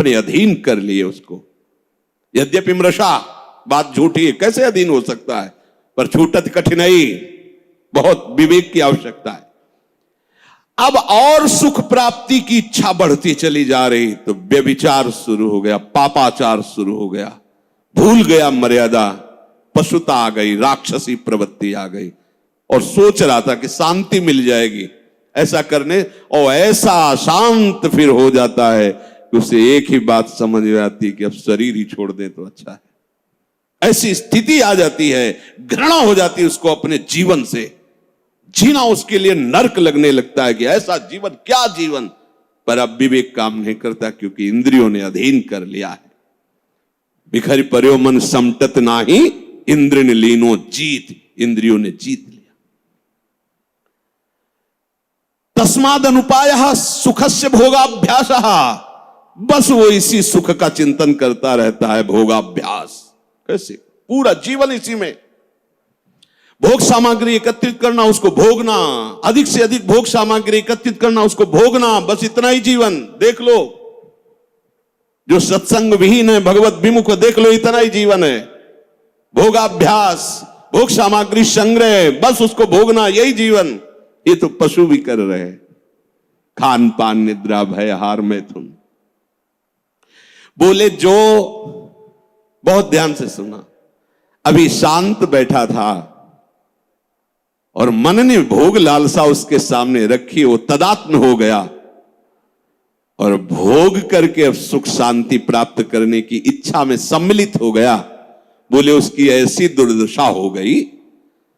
अपने अधीन कर लिए उसको। यद्यपि मृषा, बात झूठी है, कैसे अधीन हो सकता है, पर छूटत कठिनाई, बहुत विवेक की आवश्यकता है। अब और सुख प्राप्ति की इच्छा बढ़ती चली जा रही, तो व्यभिचार शुरू हो गया, पापाचार शुरू हो गया, भूल गया मर्यादा, पशुता आ गई, राक्षसी प्रवृत्ति आ गई, और सोच रहा था कि शांति मिल जाएगी ऐसा करने, और ऐसा शांत फिर हो जाता है कि उसे एक ही बात समझ में आती है कि अब शरीर ही छोड़ दें तो अच्छा है। ऐसी स्थिति आ जाती है, घृणा हो जाती है उसको अपने जीवन से, जीना उसके लिए नरक लगने लगता है कि ऐसा जीवन, क्या जीवन। पर अब विवेक काम नहीं करता, क्योंकि इंद्रियों ने अधीन कर लिया है। बिखर पर्यो मन समटत नाही, इंद्र ने लीनो जीत, इंद्रियों ने जीत लिया। तस्माद अनुपाय सुखस्य भोगाभ्यास, बस वो इसी सुख का चिंतन करता रहता है, भोगाभ्यास। कैसे? पूरा जीवन इसी में, भोग सामग्री एकत्रित करना, उसको भोगना, अधिक से अधिक भोग सामग्री एकत्रित करना, उसको भोगना, बस इतना ही जीवन। देख लो जो सत्संग विहीन है, भगवत विमुख, देख लो इतना ही जीवन है। भोगाभ्यास, भोग सामग्री संग्रह, बस उसको भोगना, यही जीवन। ये तो पशु भी कर रहे हैं, खान पान निद्रा भय हार मैथुन। बोले जो, बहुत ध्यान से सुना, अभी शांत बैठा था और मन ने भोग लालसा उसके सामने रखी, वो तदात्म हो गया और भोग करके अब सुख शांति प्राप्त करने की इच्छा में सम्मिलित हो गया। बोले उसकी ऐसी दुर्दशा हो गई,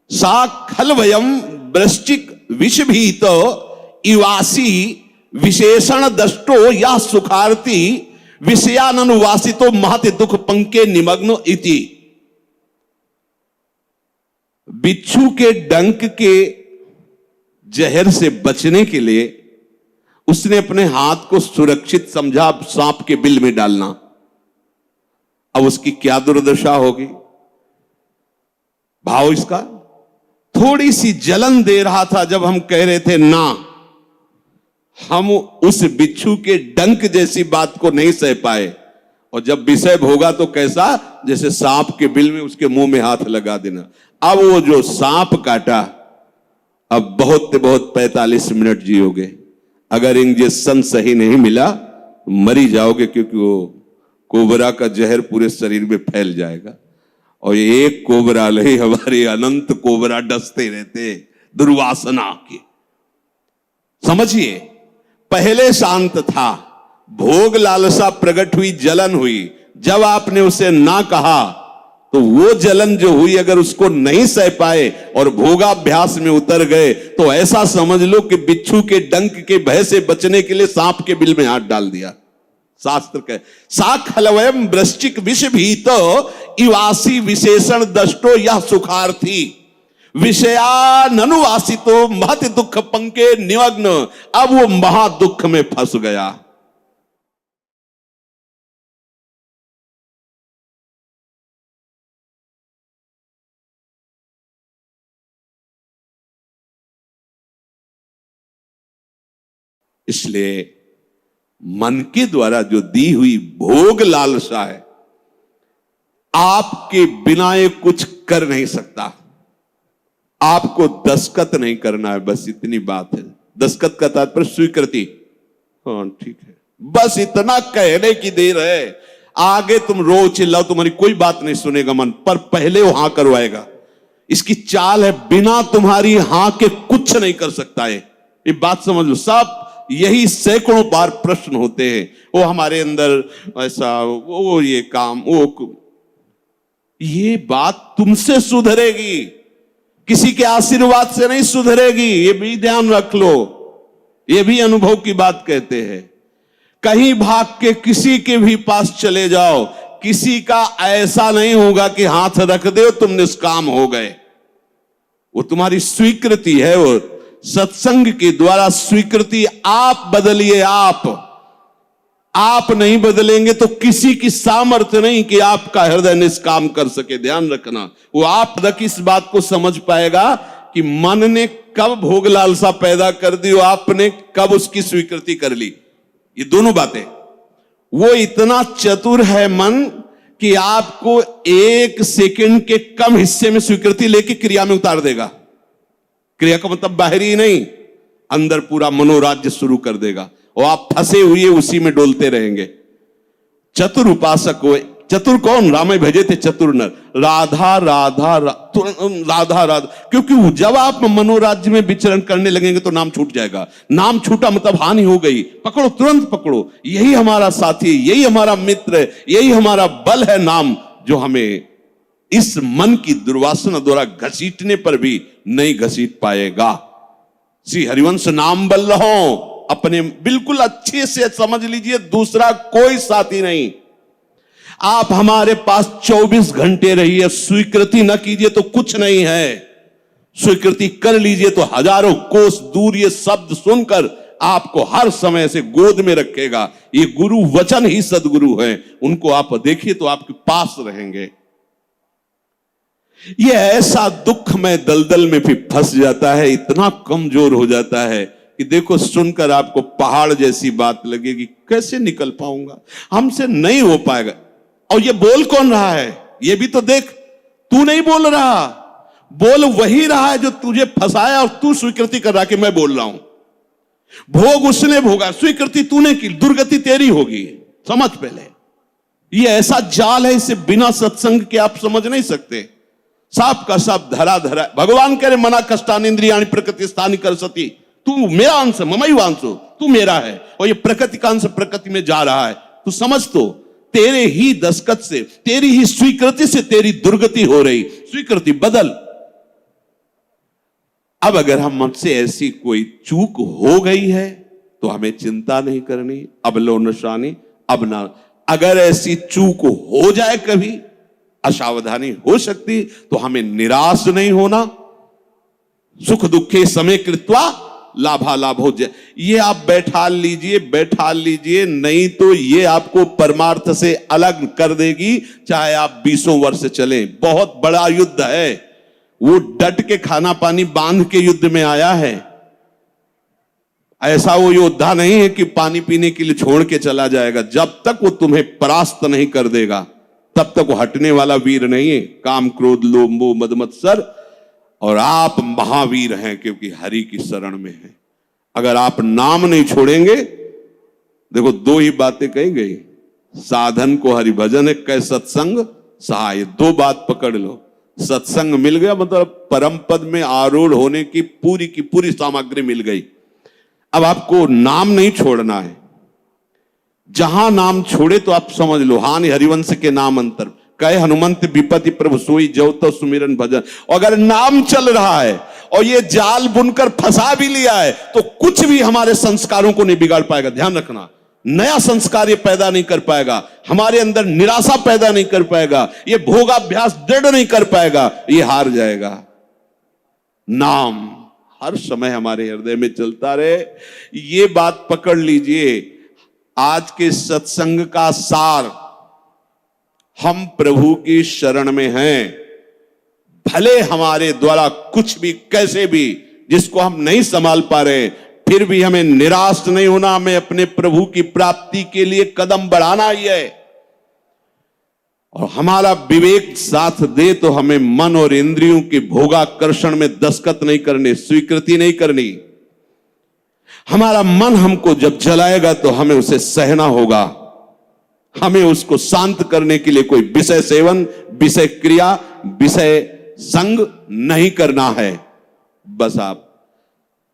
सा खलवयम वृश्चिक विषभीत इवासी विशेषण दष्टो या सुखार्थी विषयानुवासितो महति दुख पंके निमग्नो इति। बिच्छू के डंक के जहर से बचने के लिए उसने अपने हाथ को सुरक्षित समझा सांप के बिल में डालना। अब उसकी क्या दुर्दशा होगी। भाव इसका, थोड़ी सी जलन दे रहा था जब हम कह रहे थे ना, हम उस बिच्छू के डंक जैसी बात को नहीं सह पाए, और जब विषय भोगा तो कैसा, जैसे सांप के बिल में उसके मुंह में हाथ लगा देना। अब वो जो सांप काटा, अब बहुत 45 मिनट जियोगे, अगर इंजेक्शन सही नहीं मिला मरी जाओगे, क्योंकि वो कोबरा का जहर पूरे शरीर में फैल जाएगा। और ये एक कोबरा नहीं, हमारे अनंत कोबरा डसते रहते दुर्वासना के। समझिए, पहले शांत था, भोग लालसा प्रकट हुई, जलन हुई, जब आपने उसे ना कहा तो वो जलन जो हुई, अगर उसको नहीं सह पाए और भोगाभ्यास में उतर गए, तो ऐसा समझ लो कि बिच्छू के डंक के भय से बचने के लिए सांप के बिल में हाथ डाल दिया। शास्त्र कहे सा खलवयम वृश्चिक विषभीत इवासी विशेषण दष्टो यह सुखार्थी विषयानुवासितो महत दुख पंके निमग्न। अब वो महा दुख में फंस गया। इसलिए मन के द्वारा जो दी हुई भोग लालसा है, आपके बिना ये कुछ कर नहीं सकता। आपको दस्तखत नहीं करना है, बस इतनी बात है। दस्तखत का तात्पर्य स्वीकृति। हाँ ठीक है, बस इतना कहने की देर है। आगे तुम रो चिल्लाओ, तुम्हारी कोई बात नहीं सुनेगा मन, पर पहले वो हां करवाएगा। इसकी चाल है, बिना तुम्हारी हां के कुछ नहीं कर सकता है। ये बात समझ लो। सब यही सैकड़ों बार प्रश्न होते हैं, वो हमारे अंदर ऐसा, वो ये काम, वो ये बात तुमसे सुधरेगी, किसी के आशीर्वाद से नहीं सुधरेगी। ये भी ध्यान रख लो, ये भी अनुभव की बात कहते हैं। कहीं भाग के किसी के भी पास चले जाओ, किसी का ऐसा नहीं होगा कि हाथ रख दे तुम निष्काम हो गए। वो तुम्हारी स्वीकृति है, वो सत्संग के द्वारा स्वीकृति। आप बदलिए, आप नहीं बदलेंगे तो किसी की सामर्थ्य नहीं कि आपका हृदय निष्काम कर सके। ध्यान रखना, वो आप तक इस बात को समझ पाएगा कि मन ने कब भोग लालसा पैदा कर दी और आपने कब उसकी स्वीकृति कर ली। ये दोनों बातें, वो इतना चतुर है मन कि आपको 1 सेकंड के कम हिस्से में स्वीकृति लेके क्रिया में उतार देगा। क्रिया का मतलब बाहरी नहीं, अंदर पूरा मनोराज्य शुरू कर देगा और आप फंसे हुए उसी में डोलते रहेंगे। चतुर उपासक हो। चतुर कौन? रामे भेजे थे चतुर नर। राधा राधा राधा राधा, क्योंकि जब आप मनोराज्य में विचरण करने लगेंगे तो नाम छूट जाएगा। नाम छूटा मतलब हानि हो गई। पकड़ो, तुरंत पकड़ो। यही हमारा साथी, यही हमारा मित्र, यही हमारा बल है नाम, जो हमें इस मन की दुर्वासना द्वारा घसीटने पर भी नहीं घसीट पाएगा। श्री हरिवंश नाम बल रहो अपने, बिल्कुल अच्छे से समझ लीजिए, दूसरा कोई साथी नहीं। आप हमारे पास 24 घंटे रहिए, स्वीकृति न कीजिए तो कुछ नहीं है, स्वीकृति कर लीजिए तो हजारों कोस दूर ये शब्द सुनकर आपको हर समय से गोद में रखेगा। ये गुरु वचन ही सदगुरु हैं, उनको आप देखिए तो आपके पास रहेंगे। ये ऐसा दुख में दलदल में भी फंस जाता है, इतना कमजोर हो जाता है कि देखो सुनकर आपको पहाड़ जैसी बात लगेगी, कैसे निकल पाऊंगा, हमसे नहीं हो पाएगा। और ये बोल कौन रहा है? ये भी तो देख, तू नहीं बोल रहा, बोल वही रहा है जो तुझे फंसाया और तू स्वीकृति कर रहा कि मैं बोल रहा हूं। भोग उसने भोगा, स्वीकृति तूने की, दुर्गति तेरी होगी। समझ पहले, ये ऐसा जाल है, इसे बिना सत्संग के आप समझ नहीं सकते। साफ का साफ धरा धरा। भगवान कह रहे मना कष्टानिंद्रियाणि प्रकृति स्थानी कर सती, तू मेरा अंश, ममई अंशो, तू मेरा है, और ये प्रकृति का अंश प्रकृति में जा रहा है। तू समझ, तो तेरे ही दस्तखत से, तेरी ही स्वीकृति से तेरी दुर्गति हो रही। स्वीकृति बदल। अब अगर हम हमसे ऐसी कोई चूक हो गई है तो हमें चिंता नहीं करनी। अब लो नशानी, अब ना। अगर ऐसी चूक हो जाए, कभी असावधानी हो सकती, तो हमें निराश नहीं होना। सुख दुखे समय कृत्वा लाभालाभ हो जाए, ये आप बैठा लीजिए, नहीं तो ये आपको परमार्थ से अलग कर देगी, चाहे आप 20 वर्ष चलें। बहुत बड़ा युद्ध है वो, डट के खाना पानी बांध के युद्ध में आया है। ऐसा वो योद्धा नहीं है कि पानी पीने के लिए छोड़ के चला जाएगा। जब तक वो तुम्हें परास्त नहीं कर देगा तब तक वो हटने वाला वीर नहीं है। काम क्रोध लोभ मोह मद मत्सर, और आप महावीर हैं क्योंकि हरि की शरण में हैं। अगर आप नाम नहीं छोड़ेंगे, देखो 2 ही बातें कही गई, साधन को हरि भजन है, कै सत्संग सहाय। 2 बात पकड़ लो, सत्संग मिल गया मतलब परम पद में आरूढ़ होने की पूरी सामग्री मिल गई। अब आपको नाम नहीं छोड़ना है। जहां नाम छोड़े तो आप समझ लो, हानि हरिवंश के नाम अंतर कहे हनुमंत विपत्ति प्रभु सोई जव तो सुमिरन भजन। अगर नाम चल रहा है और ये जाल बुनकर फंसा भी लिया है तो कुछ भी हमारे संस्कारों को नहीं बिगाड़ पाएगा। ध्यान रखना, नया संस्कार ये पैदा नहीं कर पाएगा, हमारे अंदर निराशा पैदा नहीं कर पाएगा, ये भोगाभ्यास दृढ़ नहीं कर पाएगा, ये हार जाएगा। नाम हर समय हमारे हृदय में चलता रहे, ये बात पकड़ लीजिए। आज के सत्संग का सार, हम प्रभु की शरण में हैं। भले हमारे द्वारा कुछ भी कैसे भी, जिसको हम नहीं संभाल पा रहे, फिर भी हमें निराश नहीं होना। हमें अपने प्रभु की प्राप्ति के लिए कदम बढ़ाना ही है। और हमारा विवेक साथ दे तो हमें मन और इंद्रियों के भोगाकर्षण में दस्तखत नहीं करने, स्वीकृति नहीं करनी। हमारा मन हमको जब जलाएगा तो हमें उसे सहना होगा। हमें उसको शांत करने के लिए कोई विषय सेवन, विषय क्रिया, विषय संग नहीं करना है। बस आप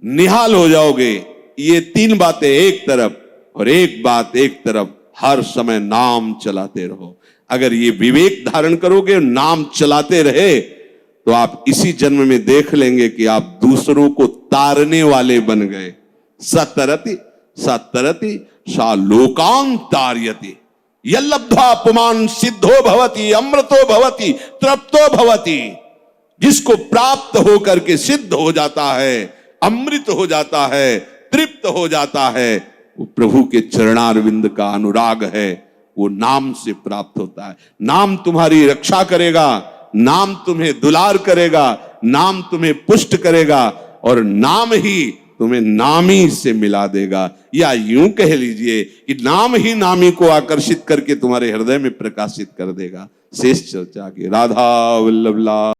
निहाल हो जाओगे। ये 3 बातें एक तरफ और एक बात एक तरफ, हर समय नाम चलाते रहो। अगर ये विवेक धारण करोगे, नाम चलाते रहे, तो आप इसी जन्म में देख लेंगे कि आप दूसरों को तारने वाले बन गए। सतरति सतरति सा लोकान तारयति यल्लब्ध्वा अपमान सिद्धो भवति अमृतो भवति तृप्तो भवति। जिसको प्राप्त होकर के सिद्ध हो जाता है, अमृत हो जाता है, तृप्त हो जाता है, वो प्रभु के चरणारविंद का अनुराग है, वो नाम से प्राप्त होता है। नाम तुम्हारी रक्षा करेगा, नाम तुम्हें दुलार करेगा, नाम तुम्हें पुष्ट करेगा, और नाम ही तुम्हें नामी से मिला देगा, या यूं कह लीजिए कि नाम ही नामी को आकर्षित करके तुम्हारे हृदय में प्रकाशित कर देगा। शेष चर्चा की। राधा वल्लभ लाल।